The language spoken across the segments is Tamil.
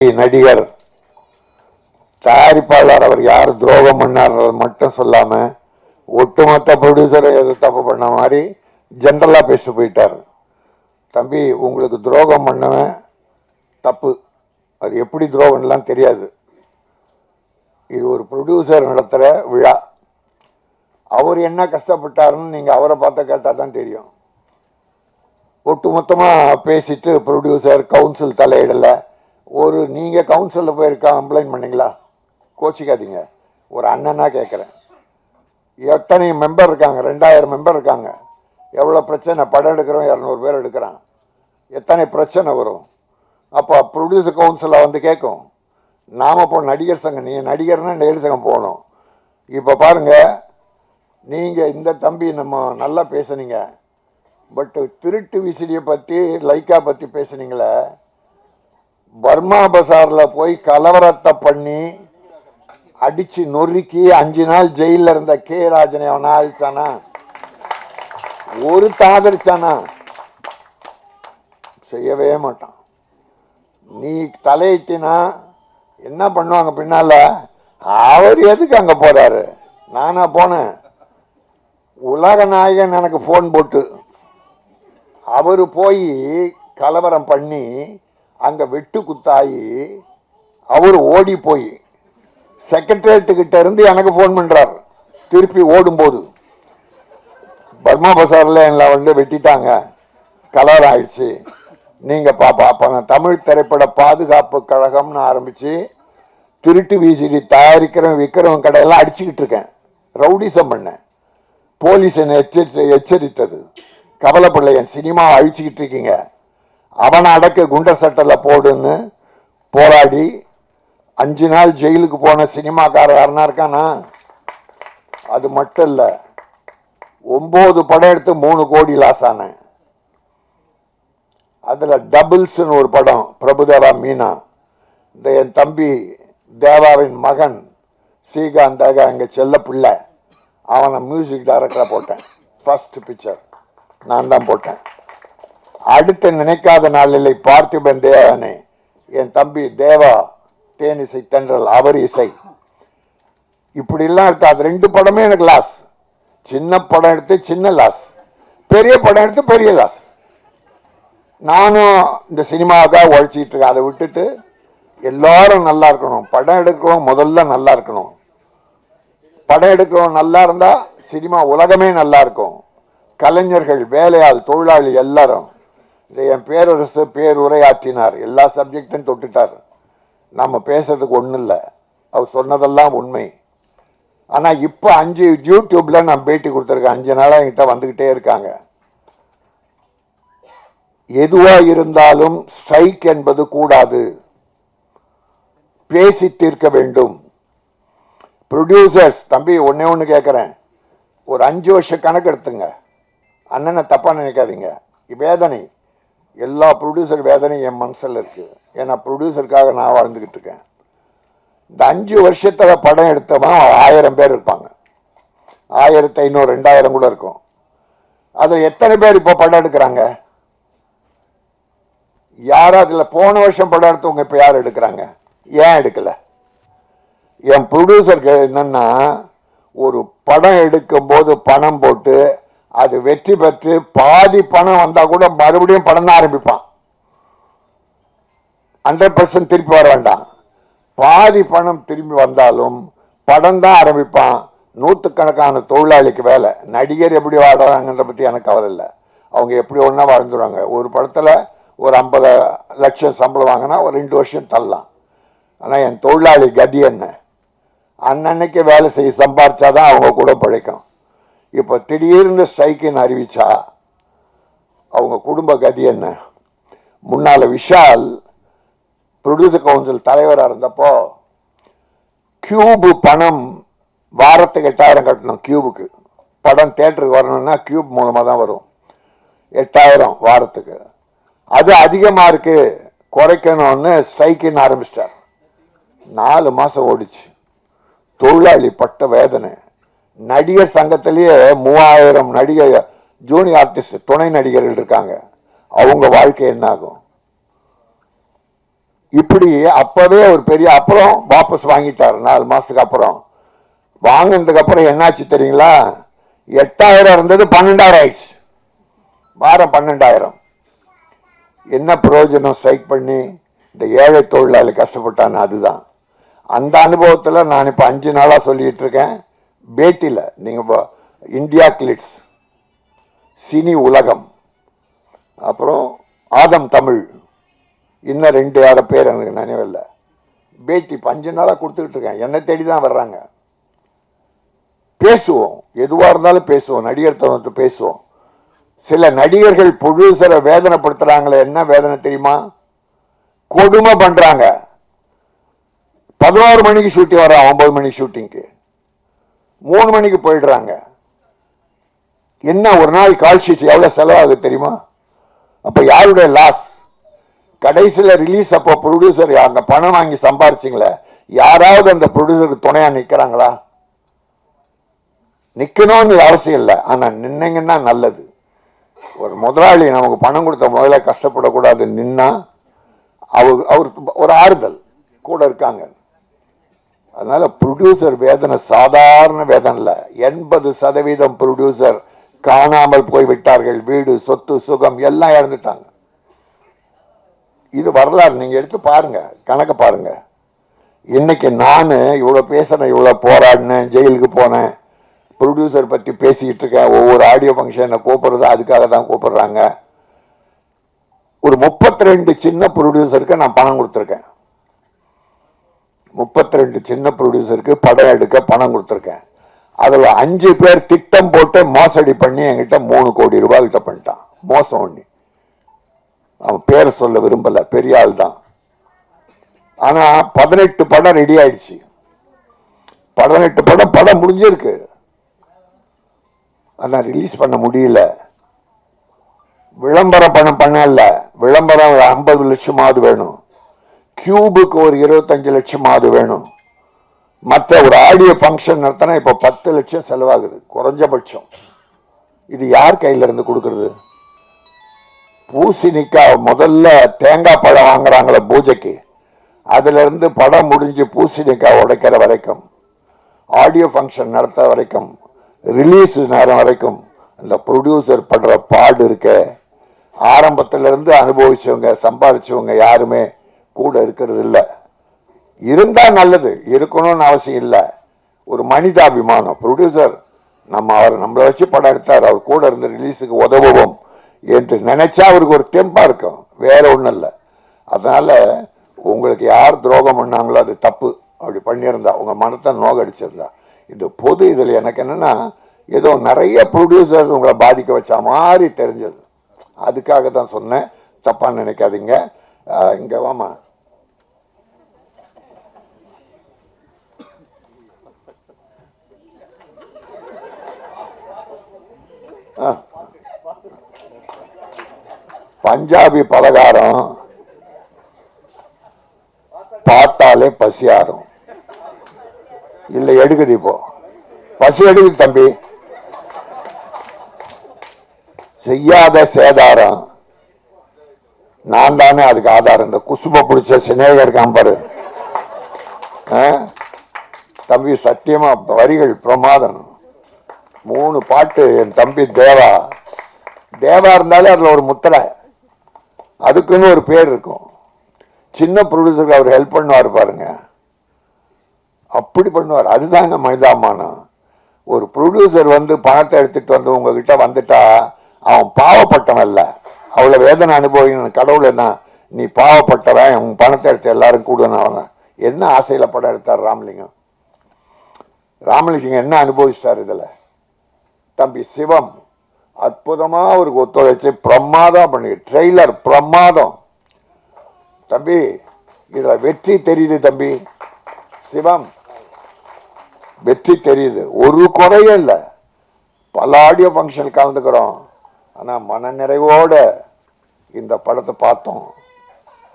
நடிகர் தயாரிப்பாளர் அவர் யார் துரோகம் பண்ணார் மட்டும் சொல்லாம ஒட்டுமொத்த ப்ரொடியூசரை எது தப்பு பண்ண மாதிரி ஜெனரலா பேசி போயிட்டார். தம்பி, உங்களுக்கு துரோகம் பண்ணவன் தப்பு, அது எப்படி துரோகம்லாம் தெரியாது. இது ஒரு ப்ரொடியூசர் நடத்துகிற விழா. அவர் என்ன கஷ்டப்பட்டாருன்னு நீங்கள் அவரை பார்த்து கேட்டால் தான் தெரியும். ஒட்டுமொத்தமாக பேசிட்டு ப்ரொடியூசர் கவுன்சில் தலையிடலை. நீங்கள் கவுன்சிலில் போய் கம்ப்ளைண்ட் பண்ணீங்களா? கோச்சிக்காதீங்க, ஒரு அண்ணனா கேட்குறேன். எத்தனை மெம்பர் இருக்காங்க? 2000 மெம்பர் இருக்காங்க. எவ்வளோ பிரச்சனை, படம் எடுக்கிறோம் 200 பேர் எடுக்கிறான், எத்தனை பிரச்சனை வரும். அப்போ ப்ரொடியூசர் கவுன்சிலில் வந்து கேட்கும். நாம் இப்போ நடிகர் சங்கம், நீங்கள் நடிகர்னா நடிகர் சங்கம் போகணும். இப்போ பாருங்கள், நீங்கள் இந்த தம்பி நம்ம நல்லா பேசுனீங்க, பட்டு திருட்டு விசிறியை பற்றி லைக்கா பற்றி பேசுனீங்களே. பர்மா பசாரில் போய் கலவரத்தை பண்ணி அடிச்சு நொறுக்கி 5 நாள் ஜெயிலில் இருந்த கே ராஜனை அவன் ஆதிச்சானா? ஒரு தாதரிச்சானா? செய்யவே மாட்டான். நீ தலையிட்டினா என்ன பண்ணுவாங்க பின்னால? அவர் எதுக்கு அங்க போறாரு? நானா போனேன். உலக நாயகன் எனக்கு போன் போட்டு அவரு போய் கலவரம் பண்ணி அங்க வெட்டு குத்தாயி அவர் ஓடி போய் செக்ரட்டரியேட்டு கிட்ட இருந்து எனக்கு போன் பண்றார். திருப்பி ஓடும்போது பர்மா பசார்ல எல்லாம் வந்து வெட்டிட்டாங்க, கலவரம் ஆயிடுச்சு, நீங்க பாப்பா. அப்ப நான் தமிழ் திரைப்பட பாதுகாப்பு கழகம்னு ஆரம்பிச்சு திருட்டு விசிடி தயாரிக்கிறவன் விற்கிறவன் கடையெல்லாம் அடிச்சுக்கிட்டு இருக்கேன், ரவுடிசம் பண்ணேன். போலீஸ் என்னை எச்சரித்தது, கவலைப்படலை, என் சினிமாவை அழிச்சுக்கிட்டு இருக்கீங்க, அவனை அடக்க குண்டர் சட்டத்தில் போடுன்னு போராடி 5 நாள் ஜெயிலுக்கு போன சினிமாக்காரர் யாருன்னா இருக்கானா? அது மட்டும் இல்ல, 9 படம் எடுத்து 3 கோடி லாஸ் ஆனேன். அதுல டபுள்ஸ் ஒரு படம், பிரபுதேவா மீனா, இந்த என் தம்பி தேவாவின் மகன் ஸ்ரீகாந்த் எங்க செல்ல பிள்ளை, அவனை மியூசிக் டைரக்டரா போட்டேன். ஃபர்ஸ்ட் பிக்சர் நான் தான் போட்டேன். அடுத்து நினைக்காத நாளில் பார்த்திபன் தேவனே, என் தம்பி தேவா தேனிசை தென்றல், அவர் இசை. இப்படி எல்லாம் இருக்கு. அது 2 படமே எனக்கு லாஸ். சின்ன படம் எடுத்து சின்ன லாஸ், பெரிய படம் எடுத்து பெரிய லாஸ். நானும் இந்த சினிமாவுக்காக உழைச்சிட்டு இருக்கேன். அதை விட்டுட்டு எல்லாரும் நல்லா இருக்கணும். படம் எடுக்கிறோம் முதல்ல நல்லா இருக்கணும். படம் எடுக்கிறோம் நல்லா இருந்தா சினிமா உலகமே நல்லா இருக்கும். கலைஞர்கள், வேலையாள், தொழிலாளி எல்லாரும். இந்த என் பேரரசு பேருரையாற்றினார், எல்லா சப்ஜெக்டும் தொட்டுட்டார். நம்ம பேசுறதுக்கு ஒன்றும் இல்லை, அவர் சொன்னதெல்லாம் உண்மை. ஆனால் இப்போ 5 யூடியூப்ல நான் பேட்டி கொடுத்துருக்கேன். 5 நாளாக என்கிட்ட வந்துக்கிட்டே இருக்காங்க. எதுவா இருந்தாலும் ஸ்ட்ரைக் என்பது கூடாது, பேசி தீர்க்க வேண்டும். ப்ரொடியூசர்ஸ் தம்பி, ஒன்று கேட்குறேன், ஒரு 5 வருஷ கணக்கு எடுத்துங்க. அண்ணனை தப்பா நினைக்காதீங்க. வேதனை, எல்லா ப்ரொடியூசர் வேதனையும் என் மனசில் இருக்கு. ஏன்னா ப்ரொடியூசருக்காக நான் வாழ்ந்துக்கிட்டு இருக்கேன். இந்த 5 வருஷத்துல படம் எடுத்தவன் 1000 பேர் இருப்பாங்க, 1500 2000 கூட இருக்கும். அது எத்தனை பேர் இப்போ படம் எடுக்கிறாங்க? யாரும் அதுல போன வருஷம் படம் எடுத்தவங்க இப்ப யார் எடுக்கிறாங்க? ஏன் எடுக்கல? என் ப்ரொடியூசருக்கு என்னன்னா, ஒரு படம் எடுக்கும் போது பணம் போட்டு அது வெற்றி பெற்று பாதி பணம் வந்தா கூட மறுபடியும் படம் தான் ஆரம்பிப்பான். 100% திருப்பி வர வேண்டாம். பாதி பணம் திரும்பி வந்தாலும் படம் தான் ஆரம்பிப்பான். 100கணக்கான தொழிலாளிக்கு வேலை. நடிகர் எப்படி வாழ்றாங்கன்ற பத்தி எனக்கு கவலை இல்லை, அவங்க எப்படி ஒன்னா வாழ்ந்துருவாங்க. ஒரு படத்துல ஒரு 50 லட்சம் சம்பளம் வாங்கினா ஒரு 2 வருஷம் தள்ளலாம். ஆனா என் தொழிலாளி கதி என்ன? அன்னன்னைக்கு வேலை செய்ய சம்பாரிச்சாதான் அவங்க கூட பிழைக்கும். இப்ப திடீர்னு ஸ்ட்ரைக்குன்னு அறிவிச்சா அவங்க குடும்ப கதி என்ன? முன்னால விஷால் ப்ரொடியூசர் கவுன்சில் தலைவராக இருந்தப்போ கியூப் பணம் வாரத்துக்கு 8000 கட்டணும். கியூபுக்கு படம் தியேட்டருக்கு வரணும்னா கியூப் மூலமா தான் வரும். 8000 வாரத்துக்கு. அது அதிகமா இருக்கு, குறைக்கணும்னு ஸ்ட்ரைக்குன்னு ஆரம்பிச்சிட்டார். 4 மாசம் ஓடிச்சு. தொழிலாளி பட்ட வேதனை. நடிகர் சங்கத்திலேயே 3000 நடிகர் ஜூனியர் ஆர்டிஸ்ட் துணை நடிகர்கள் இருக்காங்க. அவங்க வாழ்க்கை என்ன ஆகும்? இப்படி அப்பவே ஒரு பெரிய, அப்புறம் வாபஸ் வாங்கிட்டார் 4 மாசத்துக்கு அப்புறம். வாங்கினதுக்கு அப்புறம் என்னாச்சு தெரியுங்களா? 8000 இருந்தது 12000 ஆயிடுச்சு. வாரம் 12000. என்ன பிரயோஜனம்? ஸ்ட்ரைக் பண்ணி இந்த ஏழை தொழிலாளி கஷ்டப்பட்டான்னு. அதுதான் அந்த அனுபவத்தில் நான் இப்போ 5 நாளா சொல்லிட்டு இருக்கேன். பேட்டியில் நீங்க இந்தியா கிளிட்ஸ், சினி உலகம், அப்புறம் ஆதம் தமிழ், இன்னும் 2 யார பேர் எனக்கு நினைவில்லை. பேட்டி 5 நாளா கொடுத்துக்கிட்டு இருக்கேன். என்னை தேடி தான் வர்றாங்க. பேசுவோம், எதுவா இருந்தாலும் பேசுவோம், நடிகர் தவிர்த்து பேசுவோம். சில நடிகர்கள் ப்ரொடியூசரை வேதனைப்படுத்துறாங்களே. என்ன வேதனை தெரியுமா? கொடுமை பண்றாங்க. 11 மணிக்கு ஷூட்டிங் வர்றான், 9 மணிக்கு ஷூட்டிங்க்கு 3 மணிக்கு போயிடுறாங்க. என்ன ஒரு நாள் கால் ஷீட் எவ்வளவு செலவாகுது தெரியுமா? அப்ப யாருடைய லாஸ்? கடைசியில் ரிலீஸ் அப்போ ப்ரொடியூசர் அந்த பணம் வாங்கி சம்பாரிச்சிங்களே, யாராவது அந்த ப்ரொடியூசருக்கு துணையா நிக்கிறாங்களா? நிக்கணும்னு அவசியம் இல்லை, ஆனா நின்னீங்கன்னா நல்லது. ஒரு முதலாளி நமக்கு பணம் கொடுத்த முதல்ல கஷ்டப்படக்கூடாது. நின்னா அவர் ஒரு ஆறுதல் கூட இருக்காங்க. அதனால ப்ரொடியூசர் வேதனை சாதாரண வேதனை இல்லை. 80% ப்ரொடியூசர் காணாமல் போய்விட்டார்கள். வீடு, சொத்து, சுகம் எல்லாம் இழந்துட்டாங்க. இது வரலாறு. நீங்க எடுத்து பாருங்க, கணக்கு பாருங்க. இன்னைக்கு நான் இவ்வளவு பேசுறேன், இவ்வளவு போராடினேன், ஜெயிலுக்கு போனேன், ப்ரொடியூசர் பற்றி பேசிக்கிட்டு இருக்கேன். ஒவ்வொரு ஆடியோ ஃபங்க்ஷனை கூப்பிடுறது அதுக்காக தான் கூப்பிடுறாங்க. ஒரு 32 சின்ன ப்ரொடியூசருக்கு நான் பணம் கொடுத்துருக்கேன். 32 சின்ன ப்ரொடியூசருக்கு படம் எடுக்க பணம் கொடுத்துருக்கேன். அதில் 5 பேர் திட்டம் போட்டு மோசடி பண்ணி என்கிட்ட 3 கோடி ரூபாய் கிட்ட பண்ணிட்டான். மோசம் பண்ணி. அவன் பேரை சொல்ல விரும்பல, பெரிய ஆள் தான். ஆனா 18 படம் ரெடி ஆயிடுச்சு. 18 படம் முடிஞ்சிருக்கு. ஆனா ரிலீஸ் பண்ண முடியல. விளம்பரம் பணம் பண்ணல. விளம்பரம் 50 லட்சமாவது வேணும். கியூபுக்கு ஒரு 25 லட்சமாவது வேணும். மற்ற ஒரு ஆடியோ ஃபங்க்ஷன் நடத்தினா இப்ப 10 லட்சம் செலவாகுது குறைஞ்சபட்சம். இது யார் கையில இருந்து கொடுக்கறது? பூசணிக்காய் முதல்ல தேங்காய் பழம் வாங்குறாங்களே பூஜைக்கு, அதுல இருந்து படம் முடிஞ்சு பூசணிக்காய் உடைக்கிற வரைக்கும், ஆடியோ ஃபங்க்ஷன் நடத்துற வரைக்கும், ரிலீஸ் நேரம் வரைக்கும் அந்த ப்ரொடியூசர் படுற பாடு இருக்க. ஆரம்பத்துல இருந்து அனுபவிச்சவங்க, சம்பாதிச்சவங்க யாருமே கூட இருக்கிறது இல்லை. இருந்தா நல்லது, இருக்கணும்னு அவசியம் இல்லை. ஒரு மனிதாபிமானம். ப்ரொடியூசர் நம்மளை வச்சு படம் எடுத்தார், அவர் கூட இருந்து ரிலீஸுக்கு உதவுவோம் என்று நினைச்சா அவருக்கு ஒரு தெம்பா இருக்கும். வேற ஒண்ணும் இல்லை. அதனால உங்களுக்கு யார் துரோகம் பண்ணாங்களோ அது தப்பு. அப்படி பண்ணியிருந்தா உங்க மனத்தை நோகடிச்சிருந்தா. இது பொது. இதுல எனக்கு என்னன்னா, ஏதோ நிறைய ப்ரொடியூசர்ஸ் உங்களை பாதிக்க வச்ச மாதிரி தெரிஞ்சது. அதுக்காக தான் சொன்னேன், தப்பா நினைக்காதீங்க. இங்க வாமா. பஞ்சாபி பலகாரம் பார்த்தாலே பசியாரும். இல்ல எடுக்குது, இப்போ பசி எடுக்குது தம்பி. செய்யாத சேதாரம். நான் தானே அதுக்கு ஆதாரம். இந்த குசும பிடிச்ச சினேகர் இருக்கான் பாரு தம்பி, சத்தியமா வரிகள் பிரமாதம். 3 பாட்டு. என் தம்பி தேவா இருந்தாலே அதுல ஒரு முத்திரை, அதுக்குன்னு ஒரு பேர் இருக்கும். சின்ன ப்ரொடியூசருக்கு அவர் ஹெல்ப் பண்ணுவார் பாருங்க, அப்படி பண்ணுவார். அதுதாங்க மனிதாபிமானம். ஒரு ப்ரொடியூசர் வந்து பணத்தை எடுத்துட்டு வந்து உங்ககிட்ட வந்துட்டா அவன் பாவப்பட்டவன் இல்ல, அவ்வளவு வேதனை அனுபவிக்கணும். கடவுள் என்ன, நீ பாவப்பட்டவன், உன் பணத்தை எடுத்து எல்லாரும் கூடணும். என்ன ஆசையில படம் எடுத்தார் ராமலிங்கம்? ராமலிங்கம் என்ன அனுபவிச்சிட்டார் இதுல? தம்பி சிவம் அற்புதமா அவருக்கு ஒத்துழைச்சு பிரமாதம் பண்ணி, ட்ரெய்லர் பிரமாதம் தம்பி. இதுல வெற்றி தெரியுது தம்பி. சிவம் வெற்றி தெரியுது, ஒரு குறையும் இல்லை. பல ஆடியோ ஃபங்க்ஷன் கலந்துக்கிறோம். ஆனா மன நிறைவோட இந்த படத்தை பார்த்தோம்.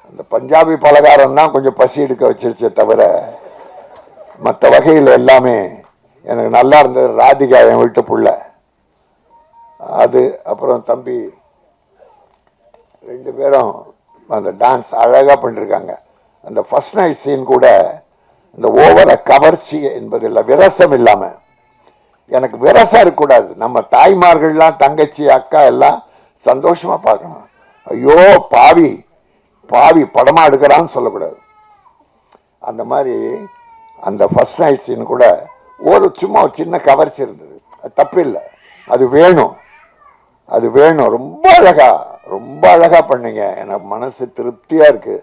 அந்த பஞ்சாபி பலகாரம் தான் கொஞ்சம் பசி எடுக்க வச்சிருச்சே தவிர மற்ற வகையில் எல்லாமே எனக்கு நல்லா இருந்தது. ராதிகா என் வீட்டு புள்ள அது. அப்புறம் தம்பி 2 பேரும் அந்த டான்ஸ் அழகா பண்ணிருக்காங்க. அந்த ஃபர்ஸ்ட் நைட் சீன் கூட இந்த ஓவர கவர்ச்சி என்பது இல்லை, விரசம் இல்லாம. எனக்கு விரசம் இருக்கக்கூடாது. நம்ம தாய்மார்கள்லாம் தங்கச்சி அக்கா எல்லாம் சந்தோஷமா பார்க்கணும். ஐயோ பாவி பாவி படமா எடுக்கிறான்னு சொல்லக்கூடாது. அந்த மாதிரி அந்த ஃபர்ஸ்ட் நைட் சீன் கூட ஒரு சும்மா சின்ன கவர்ச்சி இருந்தது. தப்பு இல்லை, அது வேணும், அது வேணும். ரொம்ப அழகா பண்ணீங்க. எனக்கு மனசு திருப்தியா இருக்கு.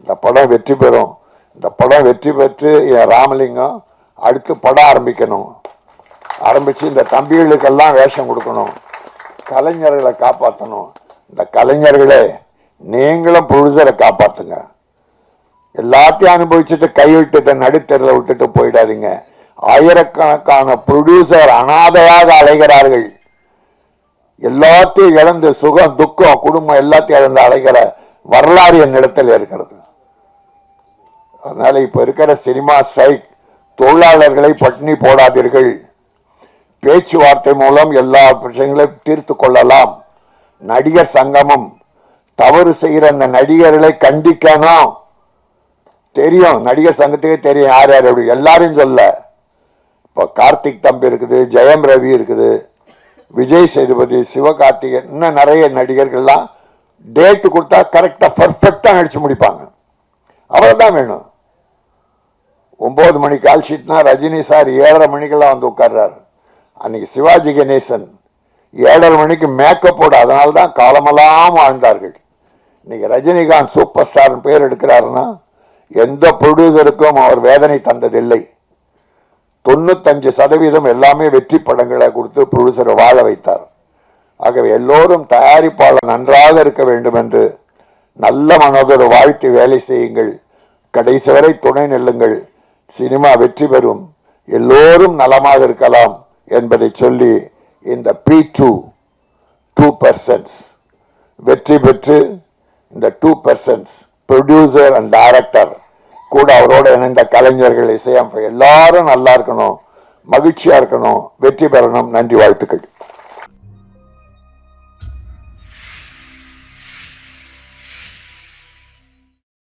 இந்த படம் வெற்றி பெறும். இந்த படம் வெற்றி பெற்று என் ராமலிங்கம் அடுத்து படம் ஆரம்பிக்கணும். ஆரம்பிச்சு இந்த தம்பிகளுக்கெல்லாம் வேஷம் கொடுக்கணும், கலைஞர்களை காப்பாற்றணும். இந்த கலைஞர்களே நீங்களும் ப்ரொடியூசரை காப்பாத்துங்க. எல்லாத்தையும் அனுபவிச்சுட்டு கைவிட்டுட்டு நடுத்தெருல விட்டுட்டு போயிடாதீங்க. ஆயிரக்கணக்கான ப்ரொடியூசர் அனாதையாக அலைகிறார்கள். எல்லாத்தையும் இழந்து சுகம் துக்கம் குடும்பம் எல்லாத்தையும் இழந்து அலைகிற வரலாறு என்னிடத்தில் இருக்கிறது. அதனால இப்ப இருக்கிற சினிமா ஸ்ட்ரைக், தொழிலாளர்களை பட்டினி போடாதீர்கள். பேச்சுவார்த்தை மூலம் எல்லா பிரச்சனைகளையும் தீர்த்து கொள்ளலாம். நடிகர் சங்கமம் தவறு செய்கிற அந்த நடிகர்களை கண்டிக்கணும். தெரியும், நடிகர் சங்கத்துக்கே தெரியும் யார் யார் எப்படி, எல்லாரும் சொல்ல. இப்போ கார்த்திக் தம்பி இருக்குது, ஜெயம் ரவி இருக்குது, விஜய் சேதுபதி, சிவகார்த்திகேயன், இன்னும் நிறைய நடிகர்கள்லாம் டேட்டு கொடுத்தா கரெக்டா பர்ஃபெக்டா நடிச்சு முடிப்பாங்க. அவ்வளவுதான் வேணும். 9 மணி கால் ஷீட்னா ரஜினி சார் 7:30 மணிக்கெல்லாம் வந்து உட்கார்றாரு. அன்னைக்கு சிவாஜி கணேசன் 7:30 மணிக்கு மேக்கப் போட, அதனால்தான் காலமெல்லாம் வாழ்ந்தார்கள். இன்னைக்கு ரஜினிகாந்த் சூப்பர் ஸ்டார் பேர் எடுக்கிறாருன்னா எந்த ப்ரொடியூசருக்கும் அவர் வேதனை தந்ததில்லை. 95% எல்லாமே வெற்றி படங்களை கொடுத்து ப்ரொடியூசரை வாழ வைத்தார். ஆகவே எல்லோரும் தயாரிப்பாளர் நன்றாக இருக்க வேண்டும் என்று நல்ல மனதோடு வாழ்த்து வேலை செய்யுங்கள். கடைசி வரை துணை நெல்லுங்கள். சினிமா வெற்றி பெறும். எல்லோரும் நலமாக இருக்கலாம் என்பதை சொல்லி இந்த P2 2% வெற்றி பெற்று இந்த 2% ப்ரொடியூசர் அண்ட் டைரக்டர் கூட அவரோட இணைந்த கலைஞர்கள், இசையமைப்பு எல்லாரும் நல்லா இருக்கணும், மகிழ்ச்சியா இருக்கணும், வெற்றி பெறணும். நன்றி, வாழ்த்துக்கள்.